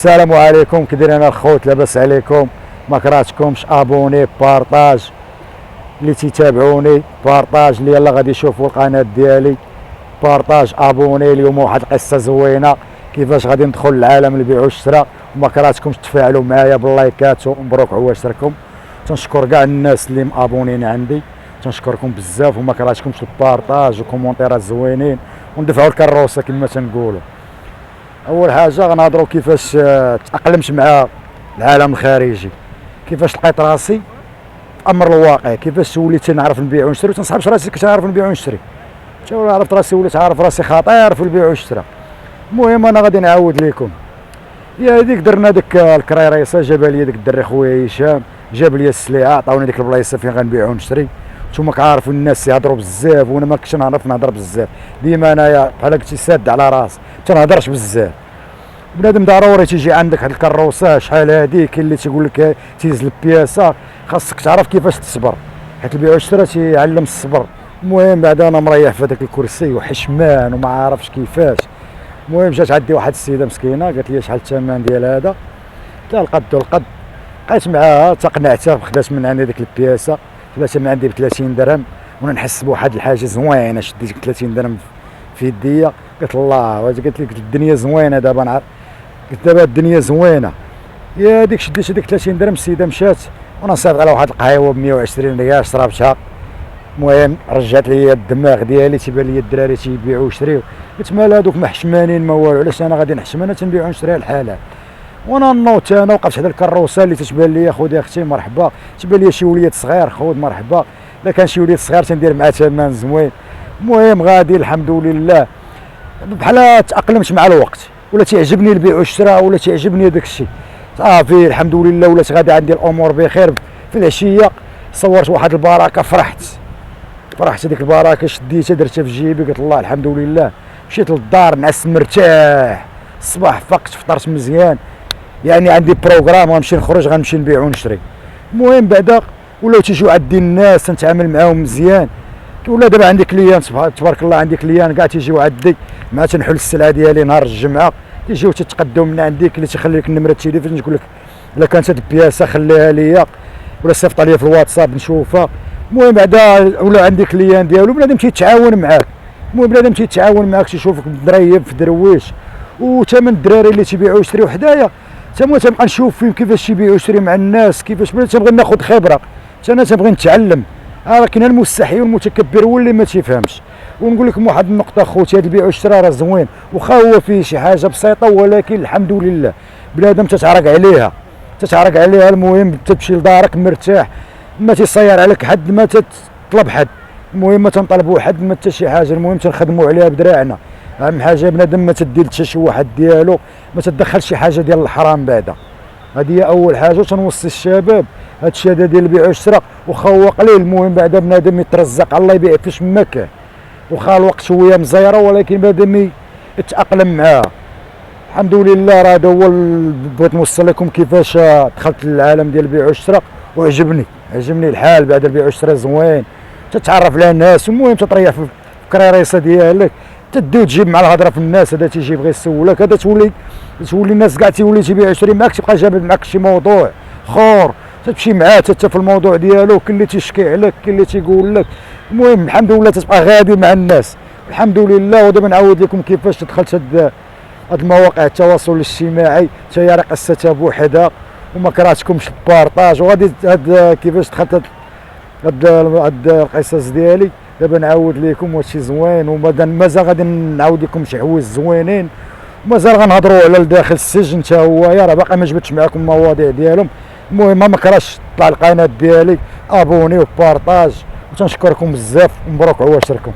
السلام عليكم، كي دايرين الخوت؟ لاباس عليكم؟ ما كرهتكمش؟ ابوني بارطاج اللي تيتابعوني، بارطاج اللي يلا غادي يشوفوا القناه ديالي، بارطاج ابوني. اليوم واحد القصه زوينه كيفاش غادي ندخل لعالم البيع والشراء، وما كرهتكمش تفاعلوا معايا باللايكات ومبروك عواشركم. تنشكر كاع الناس اللي مابونين عندي، تنشكركم بزاف، وما كرهتكمش البارطاج وكومونتيرات زوينين وندفعوا الكروسه كما تنقولوا. اول حاجه غنهضروا كيفاش تاقلمت مع العالم الخارجي، كيفاش لقيت راسي امر الواقع، كيفاش وليت نعرف نبيع ونشري وتنصحبش راسي كنت نعرف نبيع ونشري، حتى عرفت راسي وليت عارف راسي خطير في البيع والشراء. المهم انا غادي نعاود لكم. يا هذيك درنا ديك الكريريسه، جاب لي ديك الدري خويا هشام، جاب لي السلعه، عطاوني ديك البلايصه فين غنبيع ونشري. نتوما كعارفوا الناس يهضروا بزاف وانا ما كنتش نعرف نهضر بزاف، ديما انايا بحال قلتي ساد على راسي، ما تنهضرش بزاف. بنادم ضروري تيجي عندك هاد الكروسه شحال هادي، كاين اللي تيقول لك تيز البياسه، خاصك تعرف كيفاش تصبر، حيت البيع والشراء تيعلم الصبر. المهم بعد انا مريح في هذاك الكرسي وحشمان وما عارفش كيفاش. المهم جات عندي واحد السيده مسكينه قالت لي شحال الثمن ديال هذا، قلت لها القد والقد، بقيت معاها تقنعتها، خدات من عندي ديك البياسه، خداتها من عندي ب 30 درهم، وانا نحس بواحد الحاجه زوينه، شديت 30 درهم في يديا، قلت الله، قالت لي الدنيا زوينه دابا نعرف، قلت دابا الدنيا زوينه. يا هذيك شديت هذيك 30 درهم، السيده مشات وانا صافط على واحد القهيوه ب 120 ريال شربتها. المهم رجعت لي الدماغ ديالي، تيبان لي الدراري تيبيعوا ويشريو، قلت مال هذوك ما حشمانين ما والو، علاش انا غادي نحشم؟ انا تنبيع ونشري الحالة. وانا نوضت انا وقفت حدا الكروسه اللي تتبان لي خذ يا اختي مرحبا، تبان لي شي وليد صغير خذ مرحبا، الا كان شي وليد صغير تندير معاه ثمن زوين. المهم غادي الحمد لله بحال تاقلمت مع الوقت، ولا تيعجبني البيع والشراء، ولا تيعجبني داك الشيء صافي الحمد لله، ولات غادي عندي الامور بخير. في العشيه صورت واحد البركه، فرحت هذيك البركه، شديتها درتها في جيبي، قلت الله الحمد لله. مشيت للدار نعس مرتاح، الصباح فقت فطرت مزيان، يعني عندي بروغرام غنمشي نخرج غنمشي نبيع ونشري. المهم بعدا ولاو تيجيو عندي الناس تنتعامل معاهم مزيان، ولا دابا عندي كليان تبارك الله، عندي كليان كاع تيجيو عندي، مع تنحل السلعه ديالي نهار الجمعه تيجيو تتقداو من عندي، اللي تيخلي لك النمره التليفون تقول لك الا كانت هاد البياسه خليها ليا، ولا صيفط ليا في الواتساب نشوفها. المهم بعدا ولا عندي كليان ديالو، بنادم تيتعاون معاك. المهم بنادم تيتعاون معاك، تيشوفك دريب في درويش، وثمن الدراري اللي تيبيعوا ويشريو حدايا تنبقى نشوف فيهم كيفاش تيبيعوا ويشريو مع الناس، كيفاش تنبغي ناخذ خبره، انا تنبغي نتعلم. كاين المستحي والمتكبر هو اللي ما تيفهمش. ونقول لكم واحد النقطه خوتي، هذا البيع والشراء راه زوين، واخا هو فيه شي حاجه بسيطه، ولكن الحمد لله بنادم تتعرق عليها. المهم تمشي لدارك مرتاح، ما تيصير عليك حد، ما تطلب حد، المهم ما تنطلبوا حد، ما حتى شي حاجه، المهم تنخدموا عليها بدراعنا. اهم حاجه بنادم ما تدي حتى شي واحد ديالو، ما تدخل شي حاجه ديال الحرام بعدا. هذه هي اول حاجه. تنوصي الشباب هذا الشيء هذا ديال البيع والشراء، واخا هو قليل، المهم بعدا بنادم يترزق، الله يبيع فيش ما كان، واخا الوقت شويه مزيره، ولكن بنادم يتاقلم معاها. الحمد لله. راه هذا هو بغيت نوصل لكم كيفاش دخلت للعالم ديال البيع والشراء، وعجبني الحال. بعد البيع والشراء زوين، تتعرف على الناس، المهم تطريح في الكريريسه ديالك، تدي وتجيب مع الهضره في الناس. هذا تيجي يبغي يسولك، هذا تولي الناس كاع تيولي تيبيع ويشري معاك، تبقى جابد معاك شي موضوع اخر تمشي معاه حتى في الموضوع ديالو، كاين اللي تيشكي عليك، كاين اللي تيقول لك. المهم الحمد لله تتبقى غادي مع الناس الحمد لله. ودابا نعاود لكم كيفاش دخلت هاد المواقع التواصل الاجتماعي، حتى هي راه قصتها بوحدها، وما كرهتكمش البارطاج. وغادي كيفاش دخلت هاد القصص ديالي. دابا نعاود لكم واش زوين، ومازال غادي نعاود لكم شي حوايج زوينين، ومازال غنهضروا على داخل السجن حتى هو، راه باقي ما جبتش معكم المواضيع ديالهم. المهم ما كرهش طلع القناه ديالي، ابوني وبارطاج، وتنشكركم بزاف، ومبروك عواشركم.